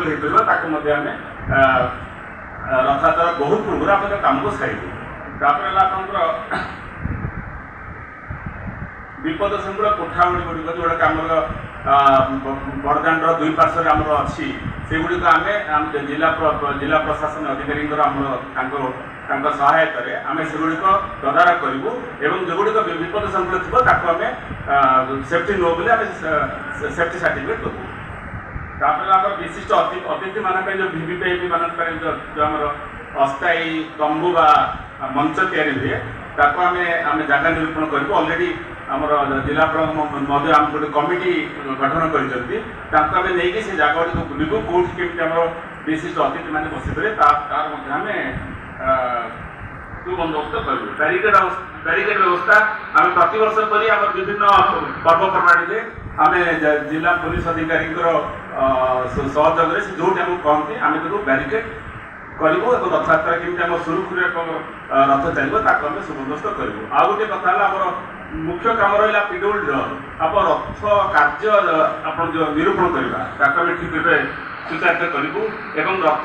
ଆଭେଲେबल ହେଇପାରିବ ତାକୁ ମଧ୍ୟ ଆମେ ରଥଯାତ୍ରା ବହୁତ ପୂର୍ବରୁ ଆମେ କାମକୁ ସାରିବୁ। ତାପରେ ହେଲା ଆପଣଙ୍କର ବିପଦ ସଂକୁଳ କୋଠାଗୁଡ଼ି ଗୁଡ଼ିକ ଯେଉଁଗୁଡ଼ାକ ଆମର ବଡ଼ଦାଣ୍ଡର ଦୁଇ ପାର୍ଶ୍ୱରେ ଆମର ଅଛି ସେଗୁଡ଼ିକ ଆମେ ଜିଲ୍ଲା ପ୍ରଶାସନ ଅଧିକାରୀଙ୍କର ଆମର ତାଙ୍କ ସହାୟତାରେ ଆମେ ସେଗୁଡ଼ିକ ତଦାରଖ କରିବୁ ଏବଂ ଯେଉଁଗୁଡ଼ିକ ବିପଦ ସଂକୁଳ ଥିବ ତାକୁ ଆମେ ସେଫ୍ଟି ନୁହଁ ବୋଲି ଆମେ ସେଫ୍ଟି ସାର୍ଟିଫିକେଟ୍ ଦେବୁ। ତାପରେ ଆମର ବିଶିଷ୍ଟ ଅତିଥିମାନଙ୍କ ପାଇଁ ଯେଉଁ ଭିଭିଆଇପି ମାନଙ୍କ ପାଇଁ ଯେଉଁ ଆମର ଅସ୍ଥାୟୀ ତମ୍ବୁ ବା ମଞ୍ଚ ତିଆରି ହୁଏ ତାକୁ ଆମେ ଜାଗା ନିରୂପଣ କରିବୁ। ଅଲରେଡ଼ି ଆମର ଜିଲ୍ଲାପାଳ ମଧ୍ୟ ଆମ ଗୋଟେ କମିଟି ଗଠନ କରିଛନ୍ତି, ତାଙ୍କୁ ଆମେ ନେଇକି ସେ ଜାଗା ଗୁଡ଼ିକୁ ବୁଲିବୁ, କେଉଁଠି କେମିତି ଆମର ବିଶିଷ୍ଟ ଅତିଥିମାନେ ବସିପାରିବେ ତାର ମଧ୍ୟ ଆମେ ସୁବନ୍ଦୋବସ୍ତ କରିବୁ। ବ୍ୟାରିକେଡ୍ ବ୍ୟବସ୍ଥା ଆମେ ପ୍ରତିବର୍ଷ କରି ଆମର ବିଭିନ୍ନ ପର୍ବପର୍ବାଣୀରେ ଆମେ ଜିଲ୍ଲା ପୋଲିସ ଅଧିକାରୀଙ୍କର ସହଯୋଗରେ ସେ ଯେଉଁଠି ଆମକୁ କହନ୍ତି ଆମେ ତାକୁ ବ୍ୟାରିକେଡ୍ କରିବୁ ଏବଂ ରଥଯାତ୍ରା କେମିତି ଆମ ସୁରୁଖୁରୁରେ ରଥ ଚାଲିବ ତାକୁ ଆମେ ସୁବନ୍ଦୋବସ୍ତ କରିବୁ। ଆଉ ଗୋଟେ କଥା ହେଲା ଆମର ମୁଖ୍ୟ କାମ ରହିଲା ପିଡବ୍ଲ୍ୟୁଡିର ଆପଣ ରଥ କାର୍ଯ୍ୟ ଆପଣ ଯେଉଁ ନିରୂପଣ କରିବା ତାକୁ ଆମେ ଠିକ୍ ଭାବେ ସୁଚାରିତ କରିବୁ ଏବଂ ରଥ